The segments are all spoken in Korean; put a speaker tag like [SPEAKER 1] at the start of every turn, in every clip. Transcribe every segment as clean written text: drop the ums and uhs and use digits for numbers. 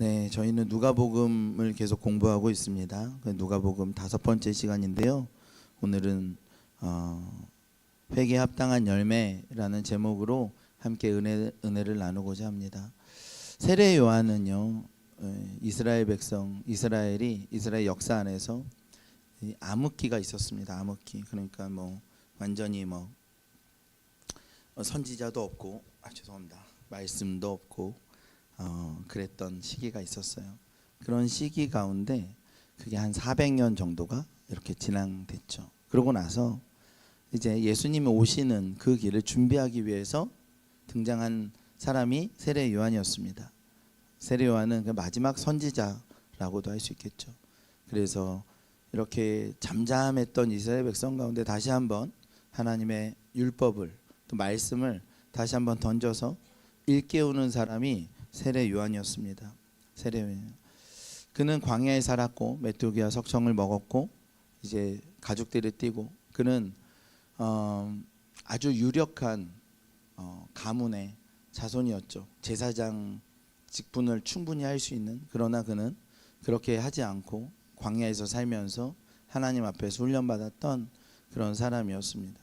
[SPEAKER 1] 네, 저희는 누가복음을 계속 공부하고 있습니다. 누가복음 5번째 시간인데요. 오늘은 회개에 합당한 열매라는 제목으로 함께 은혜를 나누고자 합니다. 세례 요한은요, 이스라엘 백성, 이스라엘 역사 안에서 암흑기가 있었습니다. 암흑기. 그러니까 완전히 선지자도 없고, 죄송합니다. 말씀도 없고. 그랬던 시기가 있었어요. 그런 시기 가운데 그게 한 400년 정도가 이렇게 진행됐죠. 그러고 나서 이제 예수님이 오시는 그 길을 준비하기 위해서 등장한 사람이 세례 요한이었습니다. 세례 요한은 그 마지막 선지자라고도 할 수 있겠죠. 그래서 이렇게 잠잠했던 이스라엘 백성 가운데 다시 한번 하나님의 율법을, 또 말씀을 다시 한번 던져서 일깨우는 사람이 세례 요한이었습니다. 세례 요한. 그는 광야에 살았고 메뚜기와 석청을 먹었고 이제 가죽들을 띠고, 그는 아주 유력한 가문의 자손이었죠. 제사장 직분을 충분히 할 수 있는. 그러나 그는 그렇게 하지 않고 광야에서 살면서 하나님 앞에서 훈련받았던 그런 사람이었습니다.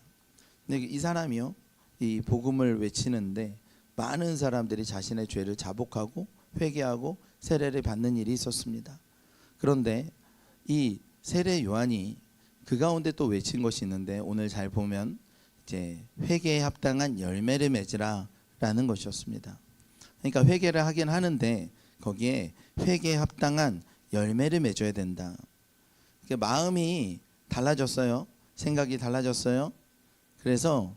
[SPEAKER 1] 근데 이 사람이요, 이 복음을 외치는데 많은 사람들이 자신의 죄를 자복하고 회개하고 세례를 받는 일이 있었습니다. 그런데 이 세례 요한이 그 가운데 또 외친 것이 있는데, 오늘 잘 보면 이제 회개에 합당한 열매를 맺으라라는 것이었습니다. 그러니까 회개를 하긴 하는데 거기에 회개에 합당한 열매를 맺어야 된다. 마음이 달라졌어요. 생각이 달라졌어요. 그래서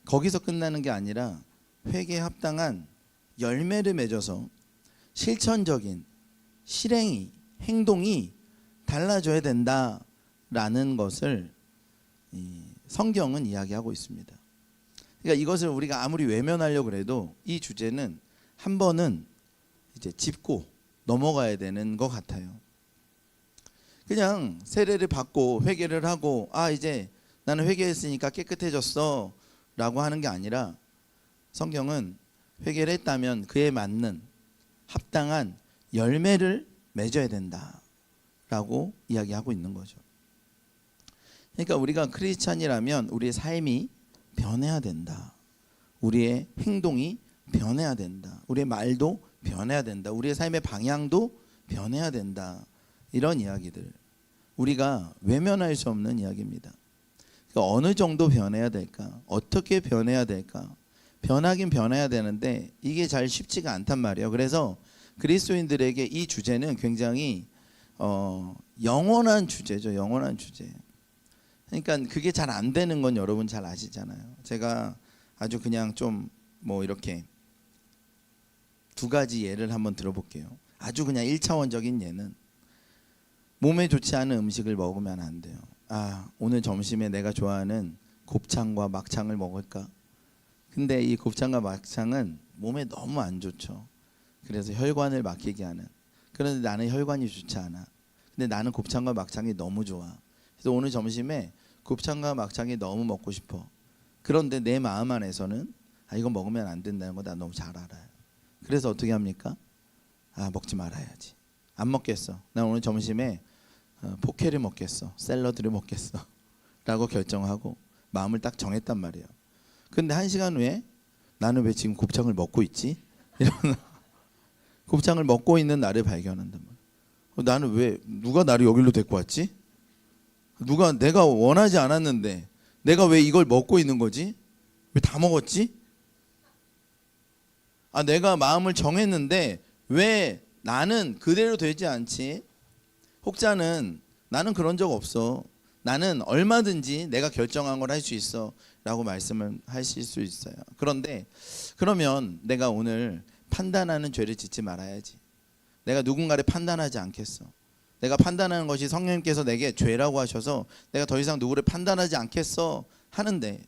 [SPEAKER 1] 거기서 끝나는 게 아니라 회개에 합당한 열매를 맺어서 실천적인 실행이, 행동이 달라져야 된다라는 것을 성경은 이야기하고 있습니다. 그러니까 이것을 우리가 아무리 외면하려고 해도 이 주제는 한 번은 이제 짚고 넘어가야 되는 것 같아요. 그냥 세례를 받고 회개를 하고 이제 나는 회개했으니까 깨끗해졌어 라고 하는 게 아니라, 성경은 회개를 했다면 그에 맞는 합당한 열매를 맺어야 된다라고 이야기하고 있는 거죠. 그러니까 우리가 크리스찬이라면 우리의 삶이 변해야 된다. 우리의 행동이 변해야 된다. 우리의 말도 변해야 된다. 우리의 삶의 방향도 변해야 된다. 이런 이야기들, 우리가 외면할 수 없는 이야기입니다. 그러니까 어느 정도 변해야 될까? 어떻게 변해야 될까? 변하긴 변해야 되는데 이게 잘 쉽지가 않단 말이에요. 그래서 그리스도인들에게 이 주제는 굉장히 영원한 주제죠. 영원한 주제. 그러니까 그게 잘 안 되는 건 여러분 잘 아시잖아요. 제가 아주 그냥 좀 이렇게 두 가지 예를 한번 들어볼게요. 아주 그냥 1차원적인 예는, 몸에 좋지 않은 음식을 먹으면 안 돼요. 오늘 점심에 내가 좋아하는 곱창과 막창을 먹을까? 근데 이 곱창과 막창은 몸에 너무 안 좋죠. 그래서 혈관을 막히게 하는. 그런데 나는 혈관이 좋지 않아. 근데 나는 곱창과 막창이 너무 좋아. 그래서 오늘 점심에 곱창과 막창이 너무 먹고 싶어. 그런데 내 마음 안에서는 이거 먹으면 안 된다는 거 나 너무 잘 알아요. 그래서 어떻게 합니까? 먹지 말아야지. 안 먹겠어. 난 오늘 점심에 포케를 먹겠어. 샐러드를 먹겠어. 라고 결정하고 마음을 딱 정했단 말이에요. 근데 1시간 후에 나는 왜 지금 곱창을 먹고 있지? 이런 곱창을 먹고 있는 나를 발견한단 말이에요. 나는 왜, 누가 나를 여기로 데리고 왔지? 내가 원하지 않았는데 내가 왜 이걸 먹고 있는 거지? 왜 다 먹었지? 내가 마음을 정했는데 왜 나는 그대로 되지 않지? 혹자는 나는 그런 적 없어. 나는 얼마든지 내가 결정한 걸 할 수 있어 라고 말씀을 하실 수 있어요. 그런데 그러면 내가 오늘 판단하는 죄를 짓지 말아야지. 내가 누군가를 판단하지 않겠어. 내가 판단하는 것이 성령님께서 내게 죄라고 하셔서 내가 더 이상 누구를 판단하지 않겠어 하는데,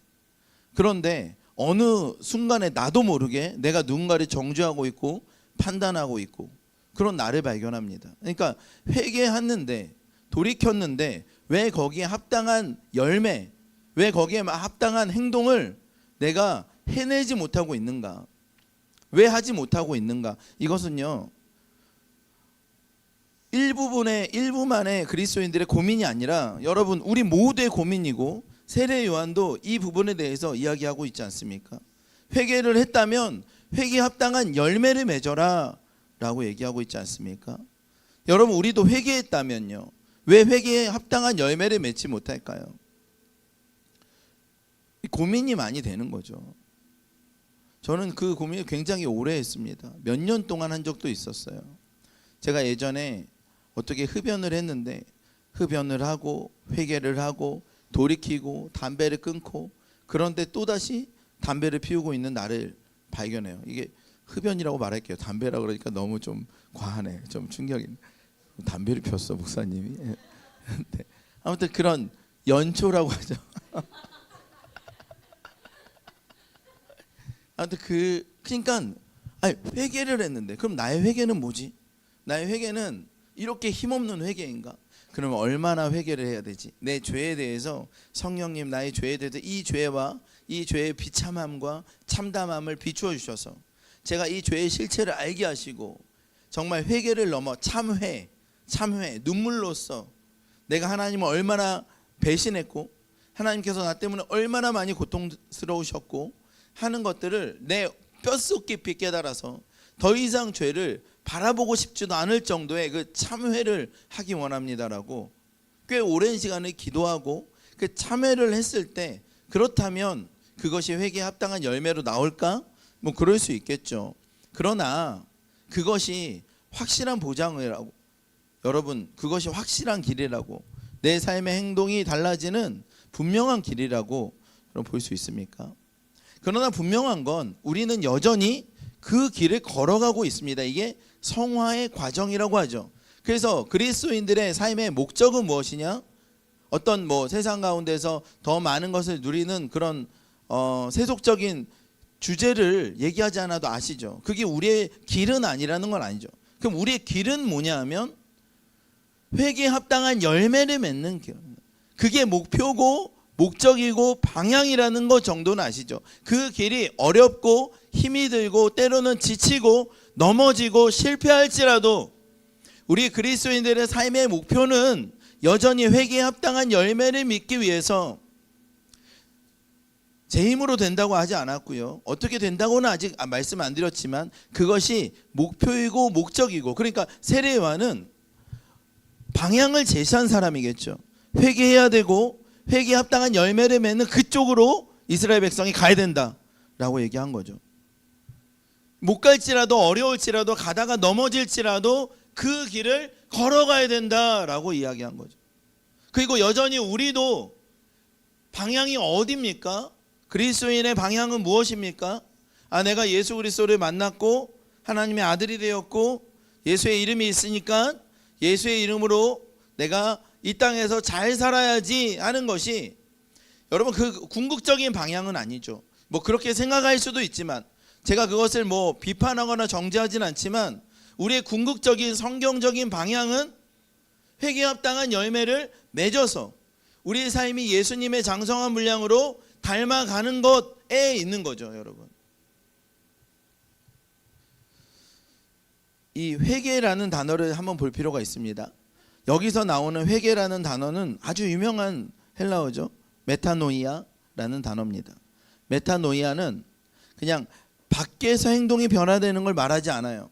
[SPEAKER 1] 그런데 어느 순간에 나도 모르게 내가 누군가를 정죄하고 있고 판단하고 있고 그런 나를 발견합니다. 그러니까 회개했는데, 돌이켰는데 왜 거기에 합당한 열매, 왜 거기에 합당한 행동을 내가 해내지 못하고 있는가? 왜 하지 못하고 있는가? 이것은요, 일부만의 그리스도인들의 고민이 아니라 여러분 우리 모두의 고민이고 세례 요한도 이 부분에 대해서 이야기하고 있지 않습니까? 회개를 했다면 회개에 합당한 열매를 맺어라 라고 얘기하고 있지 않습니까? 여러분 우리도 회개했다면요, 왜 회개에 합당한 열매를 맺지 못할까요? 고민이 많이 되는 거죠. 저는 그 고민을 굉장히 오래 했습니다. 몇 년 동안 한 적도 있었어요. 제가 예전에 어떻게 흡연을 했는데 흡연을 하고 회개를 하고 돌이키고 담배를 끊고, 그런데 또다시 담배를 피우고 있는 나를 발견해요. 이게 흡연이라고 말할게요. 담배라고 그러니까 너무 좀 과하네. 좀 충격이. 담배를 피웠어 목사님이. 네. 아무튼 그런 연초라고 하죠. 아무튼 그러니까 회개를 했는데 그럼 나의 회개는 뭐지? 나의 회개는 이렇게 힘없는 회개인가? 그러면 얼마나 회개를 해야 되지? 내 죄에 대해서 성령님 나의 죄에 대해서 이 죄와 이 죄의 비참함과 참담함을 비추어 주셔서 제가 이 죄의 실체를 알게 하시고 정말 회개를 넘어 참회 눈물로써 내가 하나님을 얼마나 배신했고 하나님께서 나 때문에 얼마나 많이 고통스러우셨고 하는 것들을 내 뼛속 깊이 깨달아서 더 이상 죄를 바라보고 싶지도 않을 정도의 그 참회를 하기 원합니다라고 꽤 오랜 시간을 기도하고 그 참회를 했을 때 그렇다면 그것이 회개에 합당한 열매로 나올까? 뭐 그럴 수 있겠죠. 그러나 그것이 확실한 보장이라고, 여러분 그것이 확실한 길이라고, 내 삶의 행동이 달라지는 분명한 길이라고 볼 수 있습니까? 그러나 분명한 건 우리는 여전히 그 길을 걸어가고 있습니다. 이게 성화의 과정이라고 하죠. 그래서 그리스도인들의 삶의 목적은 무엇이냐? 어떤 세상 가운데서 더 많은 것을 누리는 그런 세속적인 주제를 얘기하지 않아도 아시죠? 그게 우리의 길은 아니라는 건 아니죠. 그럼 우리의 길은 뭐냐 하면 회개에 합당한 열매를 맺는 길. 그게 목표고 목적이고 방향이라는 것 정도는 아시죠? 그 길이 어렵고 힘이 들고 때로는 지치고 넘어지고 실패할지라도 우리 그리스도인들의 삶의 목표는 여전히 회개에 합당한 열매를 맺기 위해서 제 힘으로 된다고 하지 않았고요. 어떻게 된다고는 아직 말씀 안 드렸지만 그것이 목표이고 목적이고, 그러니까 세례 요한은 방향을 제시한 사람이겠죠. 회개해야 되고 회개에 합당한 열매를 맺는 그쪽으로 이스라엘 백성이 가야 된다라고 얘기한 거죠. 못 갈지라도 어려울지라도 가다가 넘어질지라도 그 길을 걸어가야 된다라고 이야기한 거죠. 그리고 여전히 우리도 방향이 어디입니까? 그리스도인의 방향은 무엇입니까? 내가 예수 그리스도를 만났고 하나님의 아들이 되었고 예수의 이름이 있으니까 예수의 이름으로 내가 이 땅에서 잘 살아야지 하는 것이, 여러분 그 궁극적인 방향은 아니죠. 그렇게 생각할 수도 있지만 제가 그것을 비판하거나 정죄하진 않지만 우리의 궁극적인 성경적인 방향은 회개에 합당한 열매를 맺어서 우리의 삶이 예수님의 장성한 분량으로 닮아가는 것에 있는 거죠. 여러분, 이 회개라는 단어를 한번 볼 필요가 있습니다. 여기서 나오는 회개라는 단어는 아주 유명한 헬라어죠. 메타노이아라는 단어입니다. 메타노이아는 그냥 밖에서 행동이 변화되는 걸 말하지 않아요.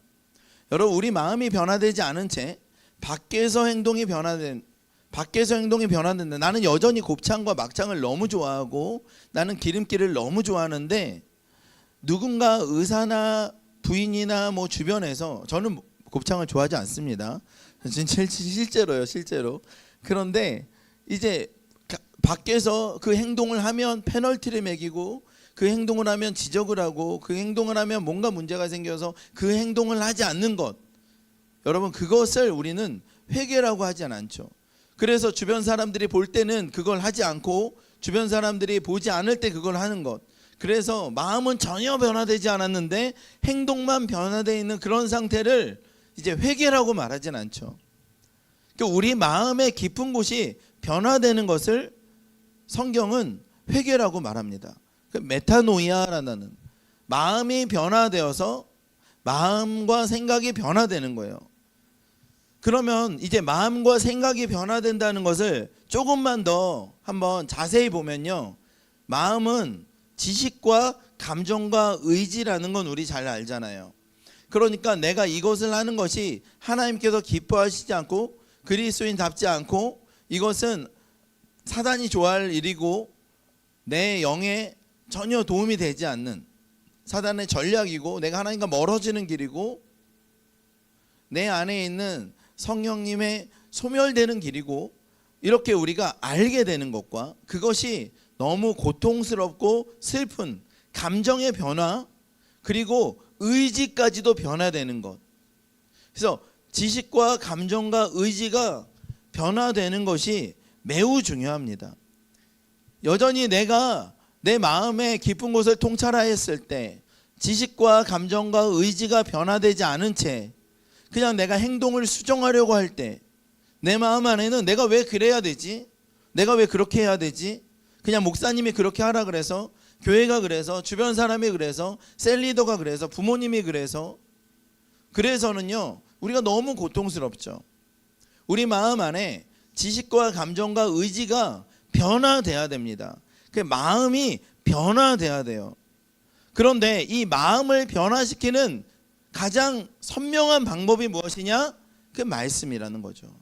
[SPEAKER 1] 여러분 우리 마음이 변화되지 않은 채 밖에서 행동이 변화된다. 나는 여전히 곱창과 막창을 너무 좋아하고 나는 기름기를 너무 좋아하는데 누군가 의사나 부인이나 주변에서, 저는 곱창을 좋아하지 않습니다. 실제로. 그런데 이제 밖에서 그 행동을 하면 페널티를 매기고 그 행동을 하면 지적을 하고 그 행동을 하면 뭔가 문제가 생겨서 그 행동을 하지 않는 것, 여러분 그것을 우리는 회개라고 하지 않죠. 그래서 주변 사람들이 볼 때는 그걸 하지 않고 주변 사람들이 보지 않을 때 그걸 하는 것, 그래서 마음은 전혀 변화되지 않았는데 행동만 변화되어 있는 그런 상태를 이제 회개라고 말하진 않죠. 그러니까 우리 마음의 깊은 곳이 변화되는 것을 성경은 회개라고 말합니다. 메타노이아라는 마음이 변화되어서 마음과 생각이 변화되는 거예요. 그러면 이제 마음과 생각이 변화된다는 것을 조금만 더 한번 자세히 보면요, 마음은 지식과 감정과 의지라는 건 우리 잘 알잖아요. 그러니까 내가 이것을 하는 것이 하나님께서 기뻐하시지 않고 그리스도인답지 않고 이것은 사단이 좋아할 일이고 내 영에 전혀 도움이 되지 않는 사단의 전략이고 내가 하나님과 멀어지는 길이고 내 안에 있는 성령님의 소멸되는 길이고, 이렇게 우리가 알게 되는 것과 그것이 너무 고통스럽고 슬픈 감정의 변화, 그리고 의지까지도 변화되는 것. 그래서 지식과 감정과 의지가 변화되는 것이 매우 중요합니다. 여전히 내가 내 마음의 깊은 곳을 통찰하였을 때 지식과 감정과 의지가 변화되지 않은 채 그냥 내가 행동을 수정하려고 할 때 내 마음 안에는 내가 왜 그래야 되지? 내가 왜 그렇게 해야 되지? 그냥 목사님이 그렇게 하라 그래서, 교회가 그래서, 주변 사람이 그래서, 셀리더가 그래서, 부모님이 그래서는요 우리가 너무 고통스럽죠. 우리 마음 안에 지식과 감정과 의지가 변화돼야 됩니다. 그 마음이 변화돼야 돼요. 그런데 이 마음을 변화시키는 가장 선명한 방법이 무엇이냐? 그 말씀이라는 거죠.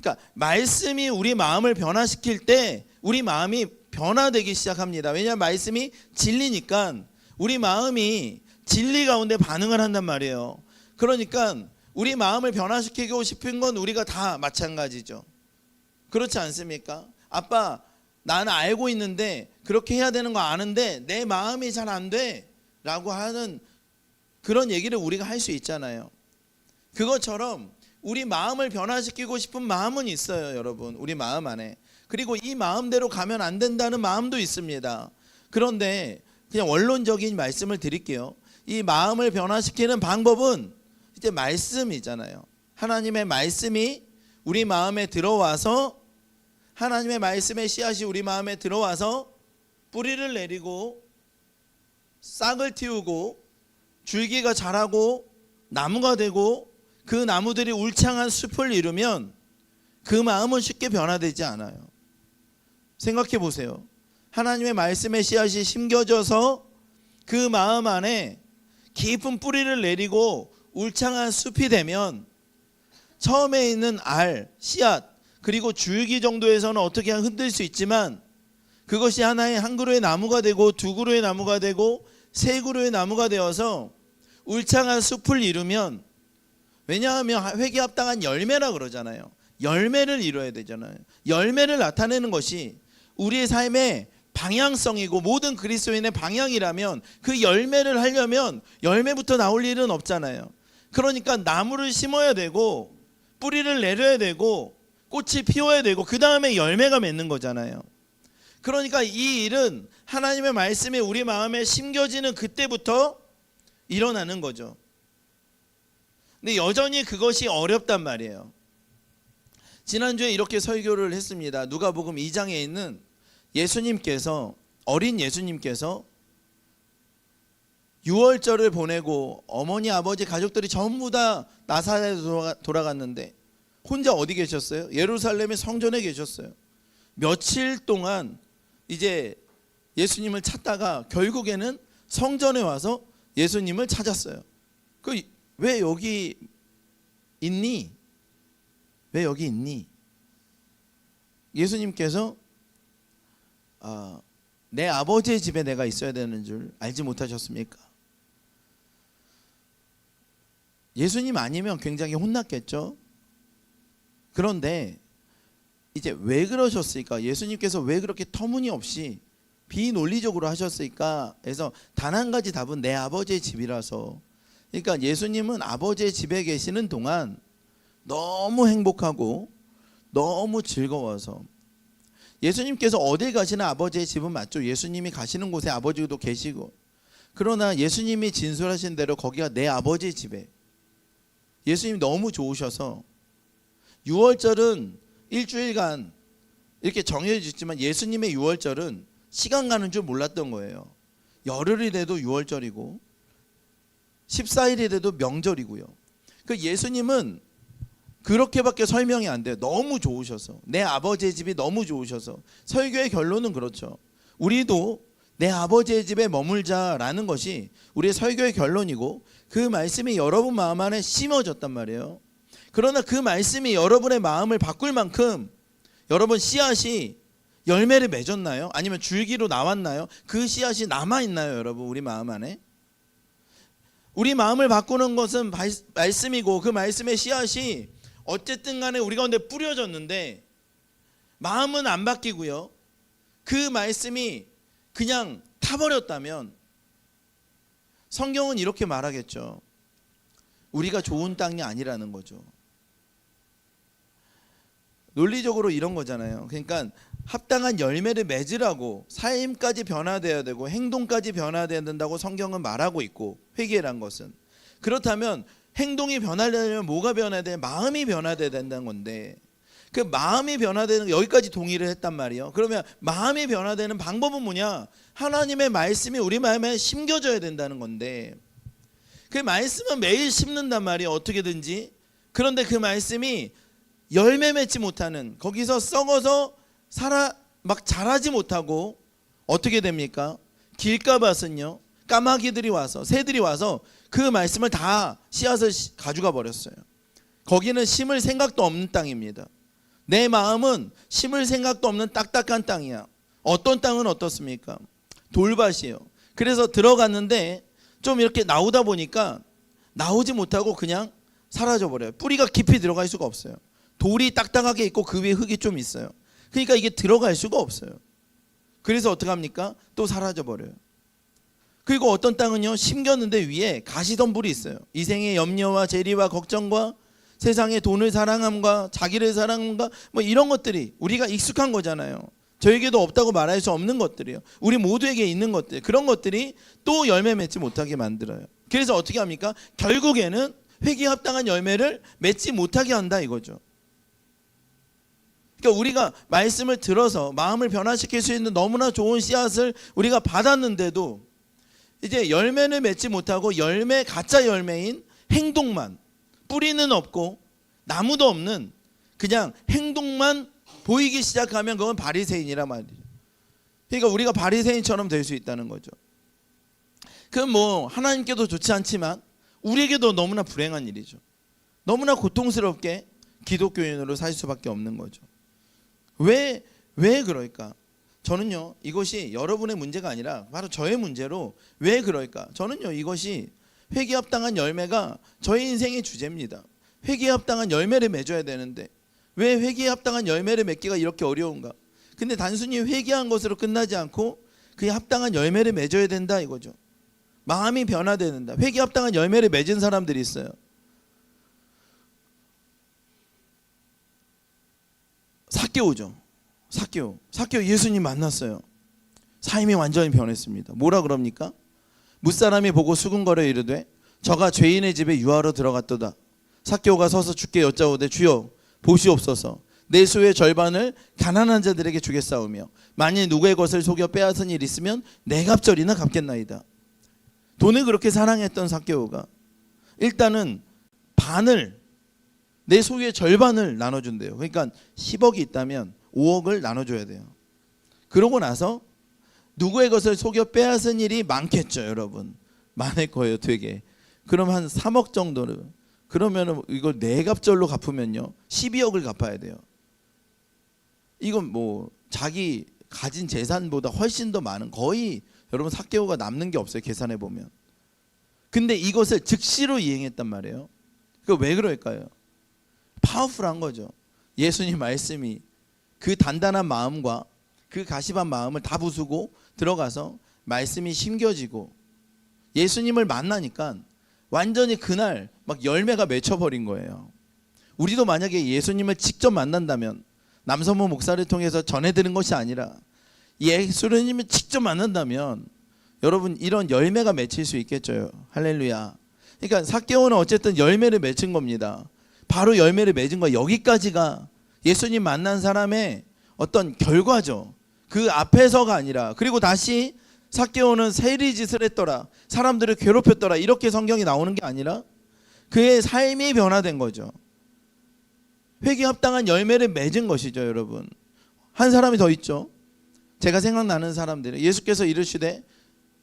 [SPEAKER 1] 그러니까 말씀이 우리 마음을 변화시킬 때 우리 마음이 변화되기 시작합니다. 왜냐하면 말씀이 진리니까 우리 마음이 진리 가운데 반응을 한단 말이에요. 그러니까 우리 마음을 변화시키고 싶은 건 우리가 다 마찬가지죠. 그렇지 않습니까? 아빠, 나는 알고 있는데 그렇게 해야 되는 거 아는데 내 마음이 잘 안 돼 라고 하는 그런 얘기를 우리가 할 수 있잖아요. 그것처럼 우리 마음을 변화시키고 싶은 마음은 있어요, 여러분. 우리 마음 안에. 그리고 이 마음대로 가면 안 된다는 마음도 있습니다. 그런데 그냥 원론적인 말씀을 드릴게요. 이 마음을 변화시키는 방법은 이제 말씀이잖아요. 하나님의 말씀이 우리 마음에 들어와서, 하나님의 말씀의 씨앗이 우리 마음에 들어와서 뿌리를 내리고 싹을 틔우고 줄기가 자라고 나무가 되고 그 나무들이 울창한 숲을 이루면 그 마음은 쉽게 변화되지 않아요. 생각해 보세요. 하나님의 말씀의 씨앗이 심겨져서 그 마음 안에 깊은 뿌리를 내리고 울창한 숲이 되면 처음에 있는 알, 씨앗, 그리고 줄기 정도에서는 어떻게 흔들 수 있지만 그것이 하나의 한 그루의 나무가 되고 두 그루의 나무가 되고 세 그루의 나무가 되어서 울창한 숲을 이루면, 왜냐하면 회개합당한 열매라 그러잖아요. 열매를 이루어야 되잖아요. 열매를 나타내는 것이 우리의 삶의 방향성이고 모든 그리스도인의 방향이라면 그 열매를 하려면 열매부터 나올 일은 없잖아요. 그러니까 나무를 심어야 되고 뿌리를 내려야 되고 꽃이 피워야 되고 그 다음에 열매가 맺는 거잖아요. 그러니까 이 일은 하나님의 말씀이 우리 마음에 심겨지는 그때부터 일어나는 거죠. 근데 여전히 그것이 어렵단 말이에요. 지난주에 이렇게 설교를 했습니다. 누가복음 2장에 있는 예수님께서, 어린 예수님께서 유월절을 보내고 어머니 아버지 가족들이 전부 다 나사렛에 돌아갔는데 혼자 어디 계셨어요? 예루살렘의 성전에 계셨어요. 며칠 동안 이제 예수님을 찾다가 결국에는 성전에 와서 예수님을 찾았어요. 왜 여기 있니? 왜 여기 있니? 예수님께서 내 아버지의 집에 내가 있어야 되는 줄 알지 못하셨습니까? 예수님 아니면 굉장히 혼났겠죠. 그런데 이제 왜 그러셨을까? 예수님께서 왜 그렇게 터무니없이 비논리적으로 하셨을까? 해서 단 한 가지 답은 내 아버지의 집이라서. 그러니까 예수님은 아버지의 집에 계시는 동안 너무 행복하고 너무 즐거워서, 예수님께서 어딜 가시나 아버지의 집은 맞죠. 예수님이 가시는 곳에 아버지도 계시고, 그러나 예수님이 진술하신 대로 거기가 내 아버지의 집에, 예수님이 너무 좋으셔서 유월절은 일주일간 이렇게 정해졌지만 예수님의 유월절은 시간 가는 줄 몰랐던 거예요. 열흘이 돼도 유월절이고 14일이 돼도 명절이고요. 그 예수님은 그렇게밖에 설명이 안 돼요. 너무 좋으셔서, 내 아버지의 집이 너무 좋으셔서. 설교의 결론은 그렇죠. 우리도 내 아버지의 집에 머물자라는 것이 우리의 설교의 결론이고, 그 말씀이 여러분 마음 안에 심어졌단 말이에요. 그러나 그 말씀이 여러분의 마음을 바꿀 만큼 여러분 씨앗이 열매를 맺었나요? 아니면 줄기로 나왔나요? 그 씨앗이 남아있나요? 여러분 우리 마음 안에? 우리 마음을 바꾸는 것은 말씀이고, 그 말씀의 씨앗이 어쨌든 간에 우리 가운데 뿌려졌는데 마음은 안 바뀌고요, 그 말씀이 그냥 타버렸다면 성경은 이렇게 말하겠죠. 우리가 좋은 땅이 아니라는 거죠. 논리적으로 이런 거잖아요. 그러니까 합당한 열매를 맺으라고 삶까지 변화되어야 되고 행동까지 변화되어야 된다고 성경은 말하고 있고, 회개란 것은. 그렇다면 행동이 변화되려면 뭐가 변화돼야 돼? 마음이 변화돼야 된다는 건데, 그 마음이 변화되는, 여기까지 동의를 했단 말이에요. 그러면 마음이 변화되는 방법은 뭐냐? 하나님의 말씀이 우리 마음에 심겨져야 된다는 건데, 그 말씀은 매일 심는단 말이에요, 어떻게든지. 그런데 그 말씀이 열매 맺지 못하는, 거기서 썩어서 막 자라지 못하고 어떻게 됩니까? 길가밭은요, 까마귀들이 와서, 새들이 와서 그 말씀을 다 씨앗을 가져가 버렸어요. 거기는 심을 생각도 없는 땅입니다. 내 마음은 심을 생각도 없는 딱딱한 땅이야. 어떤 땅은 어떻습니까? 돌밭이에요. 그래서 들어갔는데 좀 이렇게 나오다 보니까 나오지 못하고 그냥 사라져 버려요. 뿌리가 깊이 들어갈 수가 없어요. 돌이 딱딱하게 있고 그 위에 흙이 좀 있어요. 그러니까 이게 들어갈 수가 없어요. 그래서 어떻게 합니까? 또 사라져 버려요. 그리고 어떤 땅은요, 심겼는데 위에 가시덤불이 있어요. 이생의 염려와 재리와 걱정과 세상의 돈을 사랑함과 자기를 사랑함과 뭐 이런 것들이 우리가 익숙한 거잖아요. 저에게도 없다고 말할 수 없는 것들이에요. 우리 모두에게 있는 것들, 그런 것들이 또 열매 맺지 못하게 만들어요. 그래서 어떻게 합니까? 결국에는 회개에 합당한 열매를 맺지 못하게 한다 이거죠. 그러니까 우리가 말씀을 들어서 마음을 변화시킬 수 있는 너무나 좋은 씨앗을 우리가 받았는데도 이제 열매를 맺지 못하고 가짜 열매인 행동만, 뿌리는 없고 나무도 없는 그냥 행동만 보이기 시작하면 그건 바리새인이란 말이죠. 그러니까 우리가 바리새인처럼 될 수 있다는 거죠. 그건 뭐 하나님께도 좋지 않지만 우리에게도 너무나 불행한 일이죠. 너무나 고통스럽게 기독교인으로 살 수밖에 없는 거죠. 왜 그럴까? 저는요, 이것이 여러분의 문제가 아니라 바로 저의 문제로, 왜 그럴까? 저는요, 이것이 회개에 합당한 열매가 저의 인생의 주제입니다. 회개에 합당한 열매를 맺어야 되는데 왜 회개에 합당한 열매를 맺기가 이렇게 어려운가? 근데 단순히 회개한 것으로 끝나지 않고 그에 합당한 열매를 맺어야 된다 이거죠. 마음이 변화돼야 된다. 회개에 합당한 열매를 맺은 사람들이 있어요. 삭개오죠. 삭개오 예수님 만났어요. 삶이 완전히 변했습니다. 뭐라 그럽니까? 무사람이 보고 수군거려 이르되 저가 죄인의 집에 유하러 들어갔도다. 삭개오가 서서 주께 여짜오되 주여 보시옵소서, 내 수의 절반을 가난한 자들에게 주겠사오며 만일 누구의 것을 속여 빼앗은 일 있으면 네 갑절이나 갚겠나이다. 돈을 그렇게 사랑했던 삭개오가 일단은 반을, 내 소유의 절반을 나눠준대요. 그러니까 10억이 있다면 5억을 나눠줘야 돼요. 그러고 나서 누구의 것을 속여 빼앗은 일이 많겠죠. 여러분 많을 거예요. 되게. 그럼 한 3억 정도를, 그러면 이걸 네 갑절로 갚으면요 12억을 갚아야 돼요. 이건 뭐 자기 가진 재산보다 훨씬 더 많은, 거의 여러분 삭개오가 남는 게 없어요. 계산해 보면. 근데 이것을 즉시로 이행했단 말이에요. 그 왜 그럴까요? 파워풀한 거죠. 예수님 말씀이 그 단단한 마음과 그 가시반 마음을 다 부수고 들어가서 말씀이 심겨지고 예수님을 만나니까 완전히 그날 막 열매가 맺혀버린 거예요. 우리도 만약에 예수님을 직접 만난다면, 남성모 목사를 통해서 전해드는 것이 아니라 예수님을 직접 만난다면 여러분 이런 열매가 맺힐 수 있겠죠. 할렐루야. 그러니까 삭개오는 어쨌든 열매를 맺은 겁니다. 바로 열매를 맺은 거, 여기까지가 예수님 만난 사람의 어떤 결과죠. 그 앞에서가 아니라. 그리고 다시 삭개오는 세리짓을 했더라, 사람들을 괴롭혔더라, 이렇게 성경이 나오는 게 아니라 그의 삶이 변화된 거죠. 회개에 합당한 열매를 맺은 것이죠, 여러분. 한 사람이 더 있죠. 제가 생각나는 사람들이 예수께서 이르시되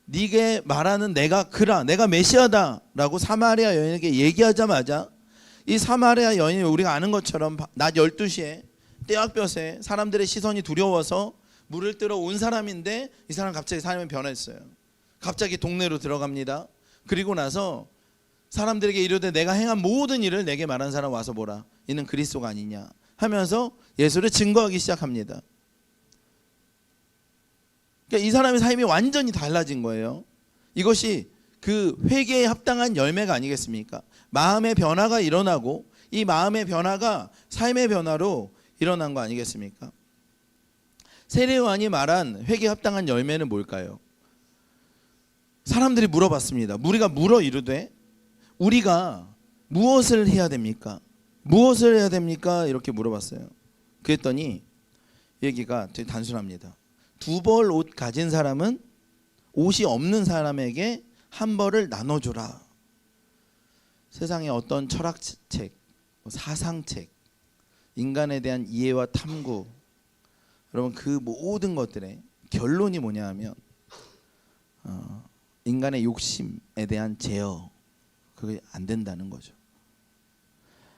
[SPEAKER 1] 네게 말하는 내가 그라, 내가 메시아다 라고 사마리아 여인에게 얘기하자마자 이 사마리아 여인이 우리가 아는 것처럼 낮 12시에 떼약볕에 사람들의 시선이 두려워서 물을 뜨러 온 사람인데 이 사람 갑자기 삶이 변했어요. 갑자기 동네로 들어갑니다. 그리고 나서 사람들에게 이르되 내가 행한 모든 일을 내게 말한 사람 와서 보라, 이는 그리스도가 아니냐 하면서 예수를 증거하기 시작합니다. 그러니까 이 사람의 삶이 완전히 달라진 거예요. 이것이 그 회개에 합당한 열매가 아니겠습니까? 마음의 변화가 일어나고 이 마음의 변화가 삶의 변화로 일어난 거 아니겠습니까? 세례요한이 말한 회개에 합당한 열매는 뭘까요? 사람들이 물어봤습니다. 우리가 물어 이르되 우리가 무엇을 해야 됩니까? 무엇을 해야 됩니까? 이렇게 물어봤어요. 그랬더니 얘기가 되게 단순합니다. 2벌 옷 가진 사람은 옷이 없는 사람에게 한 벌을 나눠주라. 세상의 어떤 철학책, 사상책, 인간에 대한 이해와 탐구, 여러분 그 모든 것들의 결론이 뭐냐 하면 인간의 욕심에 대한 제어, 그게 안 된다는 거죠.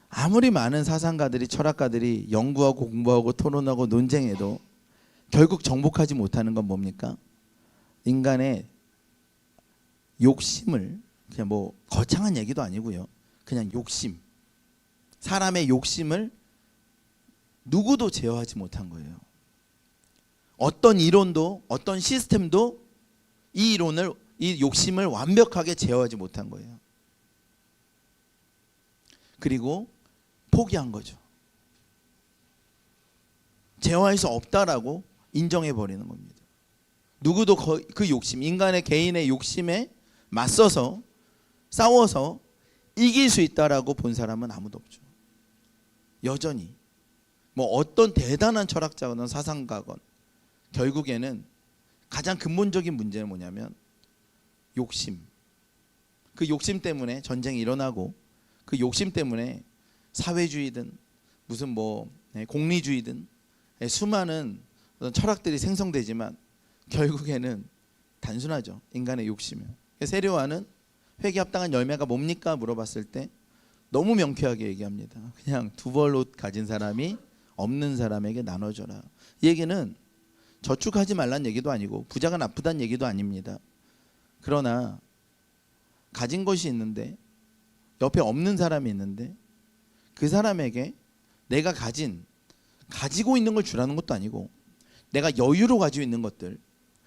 [SPEAKER 1] 아무리 많은 사상가들이, 철학가들이 연구하고 공부하고 토론하고 논쟁해도 결국 정복하지 못하는 건 뭡니까? 인간의 욕심을, 그냥 뭐 거창한 얘기도 아니고요, 그냥 욕심, 사람의 욕심을 누구도 제어하지 못한 거예요. 어떤 이론도 어떤 시스템도 이 이론을, 이 욕심을 완벽하게 제어하지 못한 거예요. 그리고 포기한 거죠. 제어할 수 없다라고 인정해 버리는 겁니다. 누구도 그 욕심, 인간의 개인의 욕심에 맞서서 싸워서 이길 수 있다라고 본 사람은 아무도 없죠. 여전히 뭐 어떤 대단한 철학자건 사상가건 결국에는 가장 근본적인 문제는 뭐냐면 욕심. 그 욕심 때문에 전쟁이 일어나고 그 욕심 때문에 사회주의든 무슨 뭐 공리주의든 수많은 어떤 철학들이 생성되지만 결국에는 단순하죠. 인간의 욕심이요. 세례요한은 회개에 합당한 열매가 뭡니까? 물어봤을 때 너무 명쾌하게 얘기합니다. 그냥 2벌 옷 가진 사람이 없는 사람에게 나눠줘라. 이 얘기는 저축하지 말란 얘기도 아니고 부자가 나쁘다는 얘기도 아닙니다. 그러나 가진 것이 있는데 옆에 없는 사람이 있는데 그 사람에게 내가 가지고 있는 걸 주라는 것도 아니고 내가 여유로 가지고 있는 것들,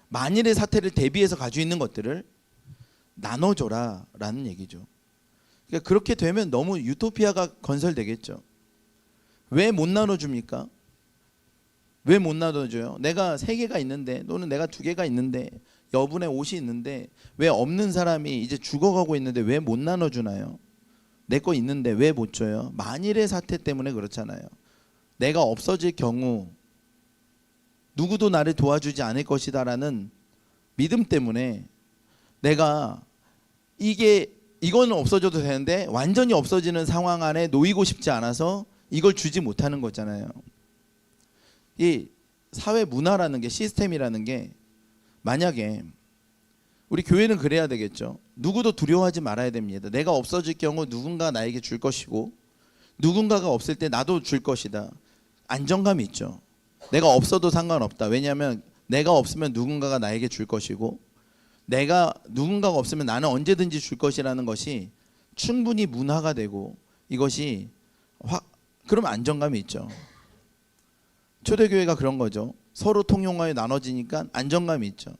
[SPEAKER 1] 만일의 사태를 대비해서 가지고 있는 것들을 나눠줘라 라는 얘기죠. 그러니까 그렇게 되면 너무 유토피아가 건설되겠죠. 왜 못 나눠줍니까? 왜 못 나눠줘요? 내가 3개가 있는데 또는 내가 2개가 있는데 여분의 옷이 있는데 왜 없는 사람이 이제 죽어가고 있는데 왜 못 나눠주나요? 내 거 있는데 왜 못 줘요? 만일의 사태 때문에 그렇잖아요. 내가 없어질 경우 누구도 나를 도와주지 않을 것이다 라는 믿음 때문에 내가 이거는 없어져도 되는데 완전히 없어지는 상황 안에 놓이고 싶지 않아서 이걸 주지 못하는 거잖아요. 이 사회 문화라는 게, 시스템이라는 게, 만약에 우리 교회는 그래야 되겠죠. 누구도 두려워하지 말아야 됩니다. 내가 없어질 경우 누군가 나에게 줄 것이고 누군가가 없을 때 나도 줄 것이다. 안정감이 있죠. 내가 없어도 상관없다. 왜냐하면 내가 없으면 누군가가 나에게 줄 것이고 누군가가 없으면 나는 언제든지 줄 것이라는 것이 충분히 문화가 되고 이것이 그럼 안정감이 있죠. 초대교회가 그런 거죠. 서로 통용하여 나눠지니까 안정감이 있죠.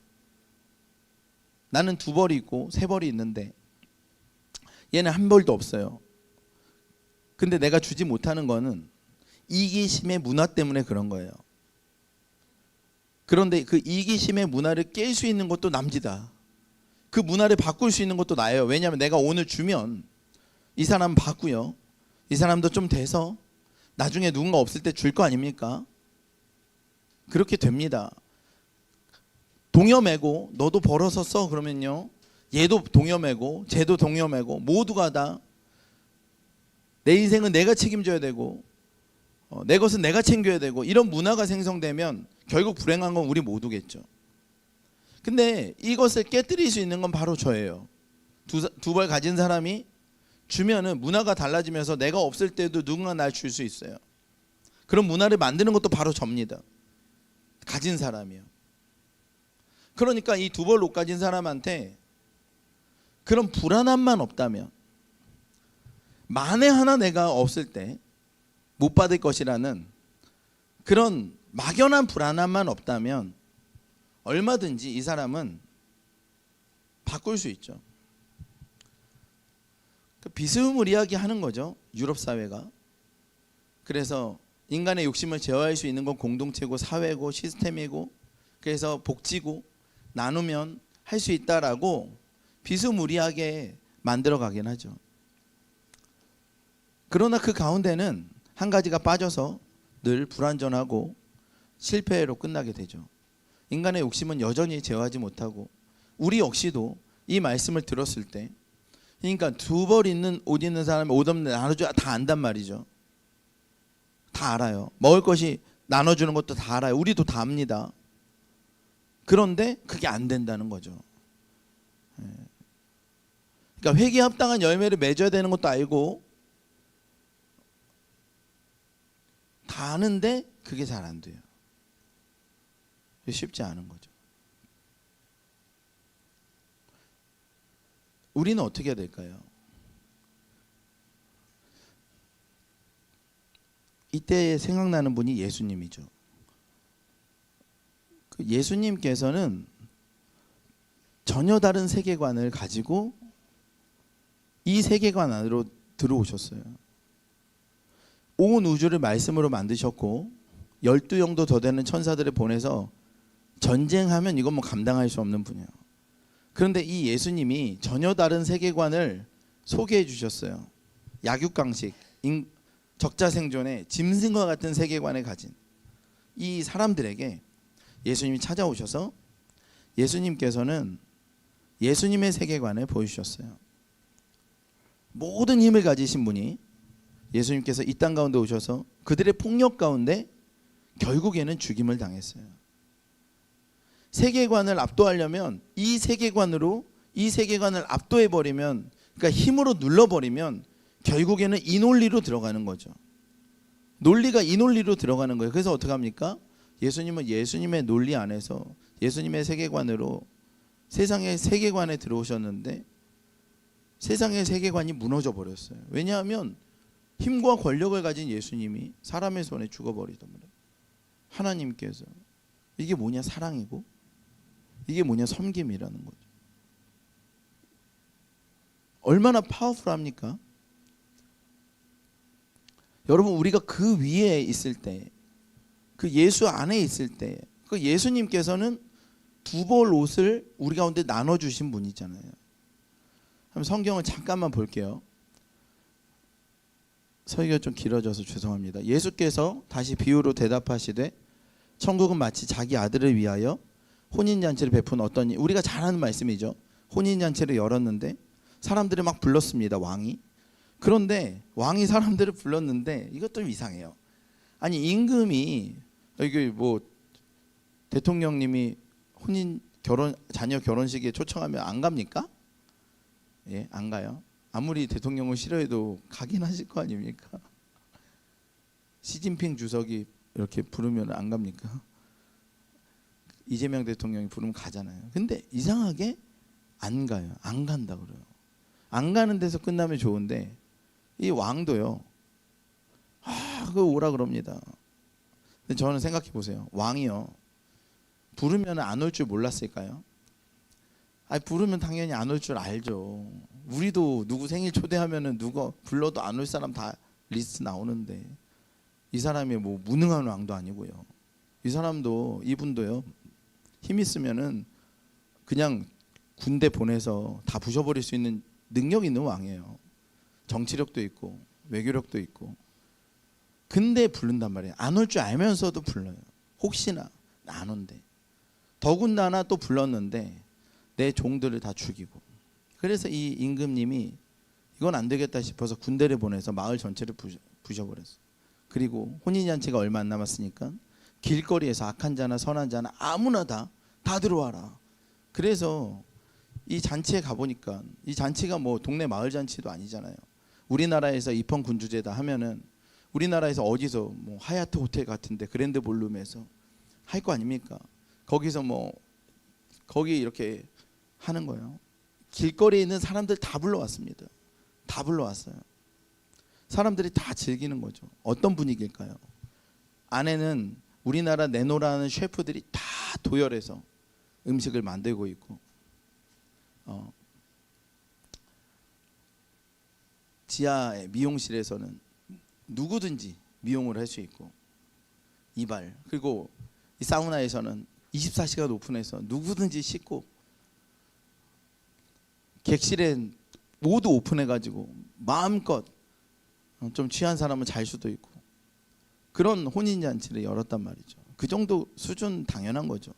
[SPEAKER 1] 나는 2벌이 있고 3벌이 있는데 얘는 1벌도 없어요. 근데 내가 주지 못하는 거는 이기심의 문화 때문에 그런 거예요. 그런데 그 이기심의 문화를 깰 수 있는 것도 남지다. 그 문화를 바꿀 수 있는 것도 나예요. 왜냐하면 내가 오늘 주면 이 사람 받고요, 이 사람도 좀 돼서 나중에 누군가 없을 때 줄 거 아닙니까? 그렇게 됩니다. 동여매고 너도 벌어서 써 그러면요, 얘도 동여매고 쟤도 동여매고 모두가 다 내 인생은 내가 책임져야 되고 내 것은 내가 챙겨야 되고 이런 문화가 생성되면 결국 불행한 건 우리 모두겠죠. 근데 이것을 깨뜨릴 수 있는 건 바로 저예요. 두 벌 가진 사람이 주면은 문화가 달라지면서 내가 없을 때도 누군가 날 줄 수 있어요. 그런 문화를 만드는 것도 바로 접니다. 가진 사람이요. 그러니까 이 두 벌 옷 가진 사람한테 그런 불안함만 없다면, 만에 하나 내가 없을 때 못 받을 것이라는 그런 막연한 불안함만 없다면 얼마든지 이 사람은 바꿀 수 있죠. 비스무리하게 하는 거죠, 유럽 사회가. 그래서 인간의 욕심을 제어할 수 있는 건 공동체고 사회고 시스템이고, 그래서 복지고 나누면 할 수 있다라고 비스무리하게 만들어 가긴 하죠. 그러나 그 가운데는 한 가지가 빠져서 늘 불완전하고 실패로 끝나게 되죠. 인간의 욕심은 여전히 제어하지 못하고, 우리 역시도 이 말씀을 들었을 때, 그러니까 두 벌 있는 옷 있는 사람이 옷 없는 나눠줘야 다 안단 말이죠. 다 알아요. 먹을 것이 나눠주는 것도 다 알아요. 우리도 다 압니다. 그런데 그게 안 된다는 거죠. 그러니까 회개에 합당한 열매를 맺어야 되는 것도 알고 다 아는데 그게 잘 안 돼요. 쉽지 않은 거죠. 우리는 어떻게 해야 될까요? 이때 생각나는 분이 예수님이죠. 그 예수님께서는 전혀 다른 세계관을 가지고 이 세계관 안으로 들어오셨어요. 온 우주를 말씀으로 만드셨고 12영도 더 되는 천사들을 보내서 전쟁하면 이건 뭐 감당할 수 없는 분이에요. 그런데 이 예수님이 전혀 다른 세계관을 소개해 주셨어요. 약육강식, 적자생존의 짐승과 같은 세계관을 가진 이 사람들에게 예수님이 찾아오셔서 예수님께서는 예수님의 세계관을 보여주셨어요. 모든 힘을 가지신 분이 예수님께서 이 땅 가운데 오셔서 그들의 폭력 가운데 결국에는 죽임을 당했어요. 세계관을 압도하려면 이 세계관을 압도해버리면, 그러니까 힘으로 눌러버리면 결국에는 이 논리로 들어가는 거죠. 논리가 이 논리로 들어가는 거예요. 그래서 어떻게 합니까? 예수님은 예수님의 논리 안에서 예수님의 세계관으로 세상의 세계관에 들어오셨는데 세상의 세계관이 무너져 버렸어요. 왜냐하면 힘과 권력을 가진 예수님이 사람의 손에 죽어버리던 거예요. 하나님께서. 이게 뭐냐? 사랑이고 이게 뭐냐? 섬김이라는 거죠. 얼마나 파워풀합니까? 여러분, 우리가 그 위에 있을 때, 그 예수 안에 있을 때, 그 예수님께서는 두 벌 옷을 우리 가운데 나눠주신 분이잖아요. 그럼 성경을 잠깐만 볼게요. 설교가 좀 길어져서 죄송합니다. 예수께서 다시 비유로 대답하시되 천국은 마치 자기 아들을 위하여 혼인잔치를 베푼 어떤, 우리가 잘 아는 말씀이죠. 혼인잔치를 열었는데 사람들을 막 불렀습니다. 왕이. 그런데 왕이 사람들을 불렀는데 이것도 좀 이상해요. 아니, 임금이 여기 뭐 대통령님이 자녀 결혼식에 초청하면 안 갑니까? 예, 안 가요. 아무리 대통령을 싫어해도 가긴 하실 거 아닙니까? 시진핑 주석이 이렇게 부르면 안 갑니까? 이재명 대통령이 부르면 가잖아요. 근데 이상하게 안 가요. 안 간다 그래요. 안 가는 데서 끝나면 좋은데 이 왕도요. 그거 오라 그럽니다. 근데 저는 생각해 보세요. 왕이요. 부르면 안 올 줄 몰랐을까요? 부르면 당연히 안 올 줄 알죠. 우리도 누구 생일 초대하면은 누가 불러도 안 올 사람 다 리스트 나오는데 이 사람이 뭐 무능한 왕도 아니고요. 이 사람도, 이분도요. 힘 있으면은 그냥 군대 보내서 다 부셔버릴 수 있는 능력 있는 왕이에요. 정치력도 있고 외교력도 있고. 근데 부른단 말이에요. 안 올 줄 알면서도 불러요. 혹시나 안 온대. 더군다나 또 불렀는데 내 종들을 다 죽이고. 그래서 이 임금님이 이건 안 되겠다 싶어서 군대를 보내서 마을 전체를 부셔버렸어요. 그리고 혼인잔치가 얼마 안 남았으니까 길거리에서 악한 자나 선한 자나 아무나 다 들어와라. 그래서 이 잔치에 가보니까 이 잔치가 뭐 동네 마을 잔치도 아니잖아요. 우리나라에서 입헌 군주제다 하면은 우리나라에서 어디서 뭐 하얏트 호텔 같은데 그랜드 볼룸에서 할 거 아닙니까? 거기서 뭐 거기 이렇게 하는 거예요. 길거리에 있는 사람들 다 불러왔습니다. 다 불러왔어요. 사람들이 다 즐기는 거죠. 어떤 분위기일까요? 안에는 우리나라 내노라는 셰프들이 다 도열해서 음식을 만들고 있고, 지하의 미용실에서는 누구든지 미용을 할 수 있고, 이발, 그리고 이 사우나에서는 24시간 오픈해서 누구든지 씻고, 객실엔 모두 오픈해가지고 마음껏 좀 취한 사람은 잘 수도 있고, 그런 혼인잔치를 열었단 말이죠. 그 정도 수준 당연한 거죠.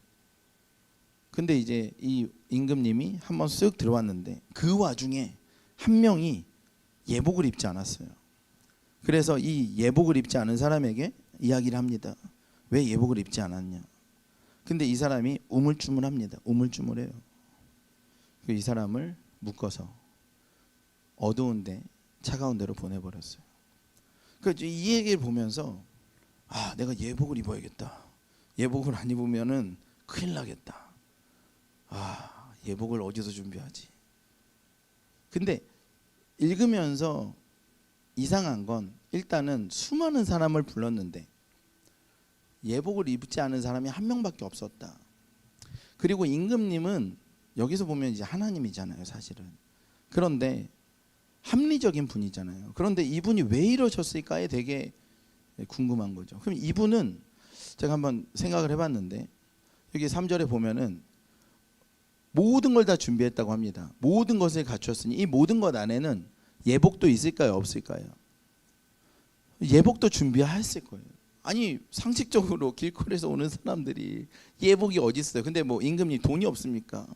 [SPEAKER 1] 근데 이제 이 임금님이 한번 쓱 들어왔는데 그 와중에 한 명이 예복을 입지 않았어요. 그래서 이 예복을 입지 않은 사람에게 이야기를 합니다. 왜 예복을 입지 않았냐. 근데 이 사람이 우물쭈물합니다. 우물쭈물해요. 이 사람을 묶어서 어두운데 차가운 데로 보내버렸어요. 그래서 이 얘기를 보면서 내가 예복을 입어야겠다. 예복을 안 입으면은 큰일 나겠다. 예복을 어디서 준비하지? 근데 읽으면서 이상한 건 일단은 수많은 사람을 불렀는데 예복을 입지 않은 사람이 한 명밖에 없었다. 그리고 임금님은 여기서 보면 이제 하나님이잖아요, 사실은. 그런데 합리적인 분이잖아요. 그런데 이분이 왜 이러셨을까에 되게 궁금한 거죠. 그럼 이분은 제가 한번 생각을 해봤는데 여기 3절에 보면은 모든 걸 다 준비했다고 합니다. 모든 것을 갖췄으니 이 모든 것 안에는 예복도 있을까요, 없을까요? 예복도 준비했을 거예요. 아니 상식적으로 길거리에서 오는 사람들이 예복이 어디 있어요? 근데 뭐 임금님 돈이 없습니까?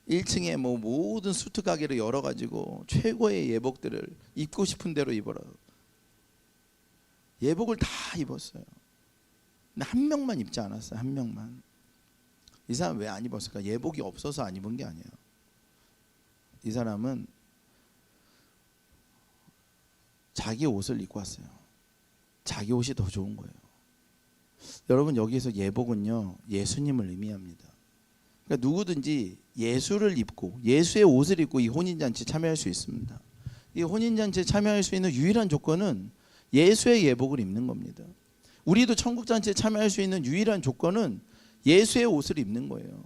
[SPEAKER 1] 1층에 뭐 모든 수트 가게를 열어가지고 최고의 예복들을 입고 싶은 대로 입어라. 예복을 다 입었어요. 근데 한 명만 입지 않았어요. 한 명만. 이 사람 왜 안 입었을까? 예복이 없어서 안 입은 게 아니에요. 이 사람은 자기 옷을 입고 왔어요. 자기 옷이 더 좋은 거예요. 여러분 여기에서 예복은요 예수님을 의미합니다. 그러니까 누구든지 예수를 입고 예수의 옷을 입고 이 혼인잔치에 참여할 수 있습니다. 이 혼인잔치에 참여할 수 있는 유일한 조건은 예수의 예복을 입는 겁니다. 우리도 천국잔치에 참여할 수 있는 유일한 조건은 예수의 옷을 입는 거예요.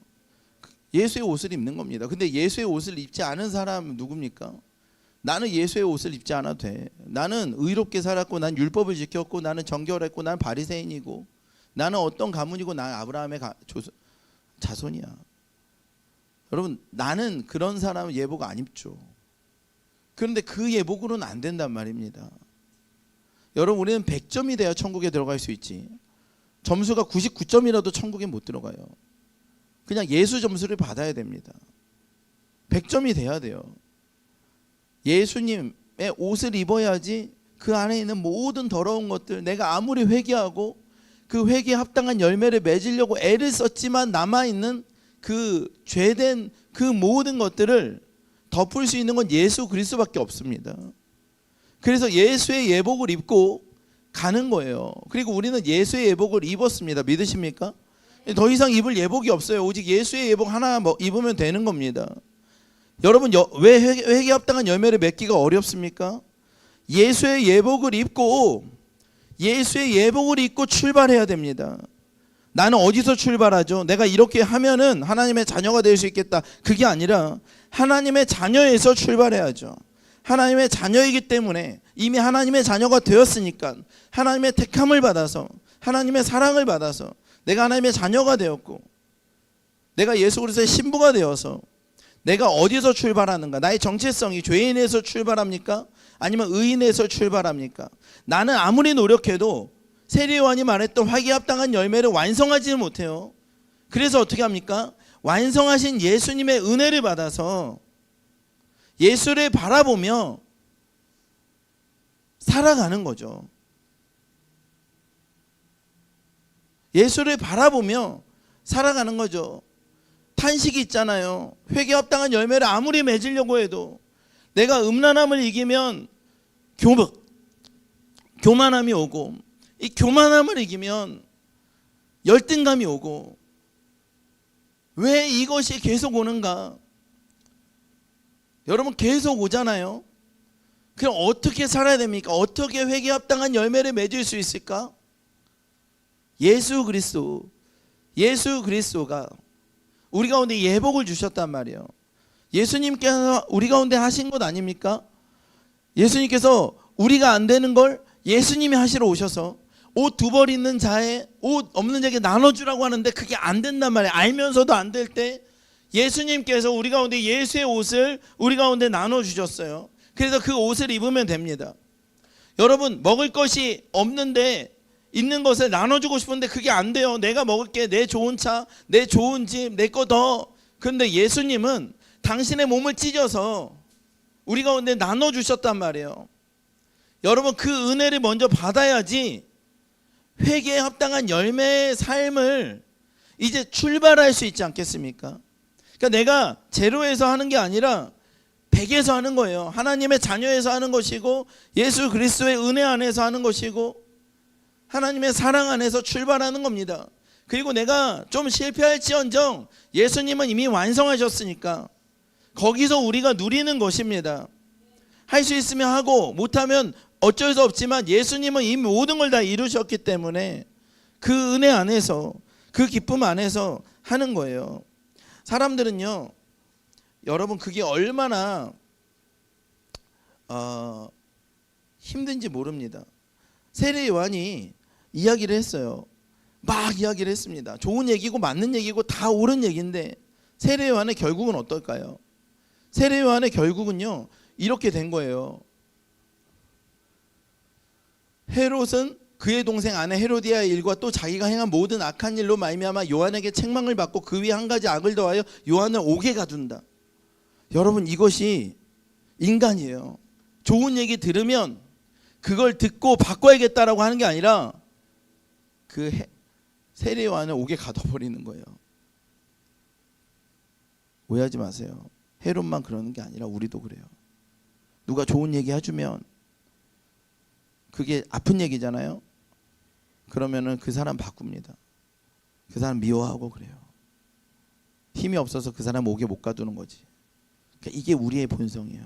[SPEAKER 1] 예수의 옷을 입는 겁니다. 근데 예수의 옷을 입지 않은 사람은 누굽니까? 나는 예수의 옷을 입지 않아도 돼. 나는 의롭게 살았고 난 율법을 지켰고 나는 정결했고 난 바리새인이고 나는 어떤 가문이고 난 아브라함의 자손이야. 여러분 나는 그런 사람은 예복 안 입죠. 그런데 그 예복으로는 안 된단 말입니다. 여러분 우리는 100점이 돼야 천국에 들어갈 수 있지. 점수가 99점이라도 천국에 못 들어가요. 그냥 예수 점수를 받아야 됩니다. 100점이 돼야 돼요. 예수님의 옷을 입어야지 그 안에 있는 모든 더러운 것들, 내가 아무리 회개하고 그 회개에 합당한 열매를 맺으려고 애를 썼지만 남아있는 그 죄된 그 모든 것들을 덮을 수 있는 건 예수 그리스도밖에 없습니다. 그래서 예수의 예복을 입고 가는 거예요. 그리고 우리는 예수의 예복을 입었습니다. 믿으십니까? 더 이상 입을 예복이 없어요. 오직 예수의 예복 하나 입으면 되는 겁니다. 여러분 왜 회개에 합당한 열매를 맺기가 어렵습니까? 예수의 예복을 입고 출발해야 됩니다. 나는 어디서 출발하죠? 내가 이렇게 하면은 하나님의 자녀가 될 수 있겠다. 그게 아니라 하나님의 자녀에서 출발해야죠. 하나님의 자녀이기 때문에 이미 하나님의 자녀가 되었으니까 하나님의 택함을 받아서 하나님의 사랑을 받아서 내가 하나님의 자녀가 되었고 내가 예수 그리스도의 신부가 되어서 내가 어디서 출발하는가? 나의 정체성이 죄인에서 출발합니까? 아니면 의인에서 출발합니까? 나는 아무리 노력해도 세례요한이 말했던 화기에 합당한 열매를 완성하지는 못해요. 그래서 어떻게 합니까? 완성하신 예수님의 은혜를 받아서 예수를 바라보며 살아가는 거죠. 예수를 바라보며 살아가는 거죠. 탄식이 있잖아요. 회개에 합당한 열매를 아무리 맺으려고 해도 내가 음란함을 이기면 교만함이 오고, 이 교만함을 이기면 열등감이 오고, 왜 이것이 계속 오는가? 여러분, 계속 오잖아요. 그럼 어떻게 살아야 됩니까? 어떻게 회개에 합당한 열매를 맺을 수 있을까? 예수 그리스도가 우리 가운데 예복을 주셨단 말이에요. 예수님께서 우리 가운데 하신 것 아닙니까? 예수님께서 우리가 안 되는 걸 예수님이 하시러 오셔서 옷 두 벌 있는 자에 옷 없는 자에게 나눠주라고 하는데 그게 안 된단 말이에요. 알면서도 안 될 때 예수님께서 우리 가운데 예수의 옷을 우리 가운데 나눠주셨어요. 그래서 그 옷을 입으면 됩니다. 여러분, 먹을 것이 없는데 있는 것을 나눠주고 싶은데 그게 안 돼요. 내가 먹을게. 내 좋은 차, 내 좋은 집, 내 거 더. 그런데 예수님은 당신의 몸을 찢어서 우리 가운데 나눠주셨단 말이에요. 여러분, 그 은혜를 먼저 받아야지 회개에 합당한 열매의 삶을 이제 출발할 수 있지 않겠습니까? 그러니까 내가 제로에서 하는 게 아니라 100에서 하는 거예요. 하나님의 자녀에서 하는 것이고, 예수 그리스도의 은혜 안에서 하는 것이고, 하나님의 사랑 안에서 출발하는 겁니다. 그리고 내가 좀 실패할지언정 예수님은 이미 완성하셨으니까 거기서 우리가 누리는 것입니다. 할 수 있으면 하고 못하면 어쩔 수 없지만 예수님은 이미 모든 걸 다 이루셨기 때문에 그 은혜 안에서, 그 기쁨 안에서 하는 거예요. 사람들은요, 여러분, 그게 얼마나 힘든지 모릅니다. 세례 요한이 이야기를 했어요. 막 이야기를 했습니다. 좋은 얘기고 맞는 얘기고 다 옳은 얘기인데 세례 요한의 결국은 어떨까요? 세례 요한의 결국은요, 이렇게 된 거예요. 헤롯은 그의 동생 아내 헤로디아의 일과 또 자기가 행한 모든 악한 일로 말미암아 요한에게 책망을 받고 그 위에 한 가지 악을 더하여 요한을 옥에 가둔다. 여러분, 이것이 인간이에요. 좋은 얘기 들으면 그걸 듣고 바꿔야겠다라고 하는 게 아니라 그 세례 요한을 옥에 가둬버리는 거예요. 오해하지 마세요. 헤롯만 그러는 게 아니라 우리도 그래요. 누가 좋은 얘기 해주면 그게 아픈 얘기잖아요. 그러면은 그 사람 바꿉니다. 그 사람 미워하고 그래요. 힘이 없어서 그 사람 옥에 못 가두는 거지. 그러니까 이게 우리의 본성이에요.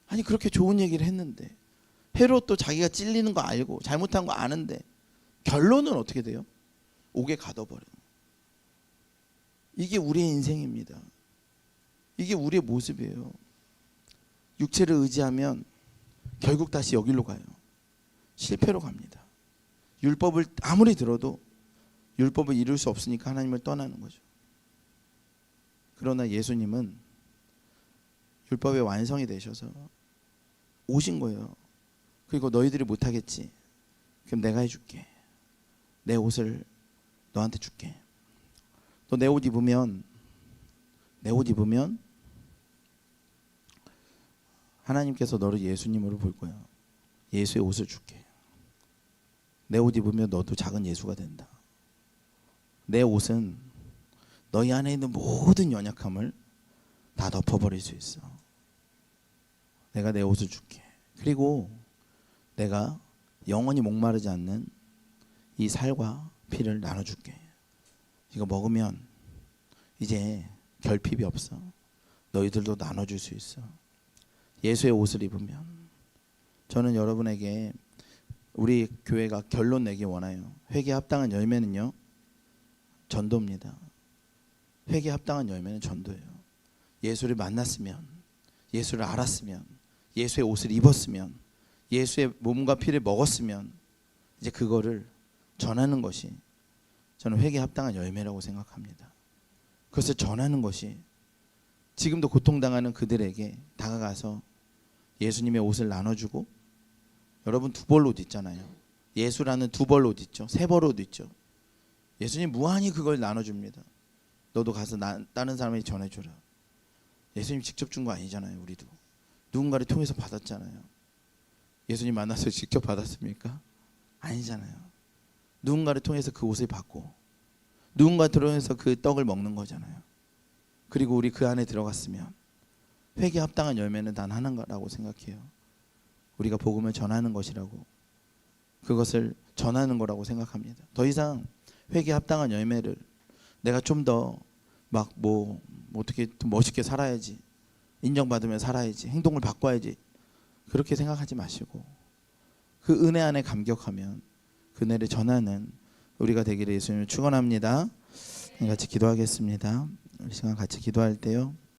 [SPEAKER 1] 아니, 그렇게 좋은 얘기를 했는데 헤롯도 자기가 찔리는 거 알고 잘못한 거 아는데 결론은 어떻게 돼요? 옥에 가둬버려. 이게 우리의 인생입니다. 이게 우리의 모습이에요. 육체를 의지하면 결국 다시 여기로 가요. 실패로 갑니다. 율법을 아무리 들어도 율법을 이룰 수 없으니까 하나님을 떠나는 거죠. 그러나 예수님은 율법의 완성이 되셔서 오신 거예요. 그리고 너희들이 못하겠지. 그럼 내가 해줄게. 내 옷을 너한테 줄게. 너 내 옷 입으면 하나님께서 너를 예수님으로 볼 거야. 예수의 옷을 줄게. 내 옷 입으면 너도 작은 예수가 된다. 내 옷은 너희 안에 있는 모든 연약함을 다 덮어버릴 수 있어. 내가 내 옷을 줄게. 그리고 내가 영원히 목마르지 않는 이 살과 피를 나눠줄게. 이거 먹으면 이제 결핍이 없어. 너희들도 나눠줄 수 있어. 예수의 옷을 입으면. 저는 여러분에게 우리 교회가 결론 내기 원해요. 회개에 합당한 열매는요, 전도입니다. 회개에 합당한 열매는 전도예요. 예수를 만났으면, 예수를 알았으면, 예수의 옷을 입었으면, 예수의 몸과 피를 먹었으면 이제 그거를 전하는 것이 저는 회개에 합당한 열매라고 생각합니다. 그것을 전하는 것이 지금도 고통당하는 그들에게 다가가서 예수님의 옷을 나눠주고, 여러분 두 벌 옷 있잖아요. 예수라는 두 벌 옷 있죠. 세 벌 옷 있죠. 예수님 무한히 그걸 나눠줍니다. 너도 가서 다른 사람에게 전해줘라. 예수님 직접 준 거 아니잖아요. 우리도 누군가를 통해서 받았잖아요. 예수님 만나서 직접 받았습니까? 아니잖아요. 누군가를 통해서 그 옷을 받고 누군가를 통해서 그 떡을 먹는 거잖아요. 그리고 우리 그 안에 들어갔으면 회개에 합당한 열매는 단 하나라고 생각해요. 우리가 복음을 전하는 것이라고, 그것을 전하는 거라고 생각합니다. 더 이상 회개에 합당한 열매를 내가 좀 더 막 뭐 어떻게 좀 멋있게 살아야지, 인정받으면 살아야지, 행동을 바꿔야지, 그렇게 생각하지 마시고 그 은혜 안에 감격하면 그 은혜를 전하는 우리가 되기를 예수님을 축원합니다. 같이 기도하겠습니다. 우리 시간 같이 기도할 때요.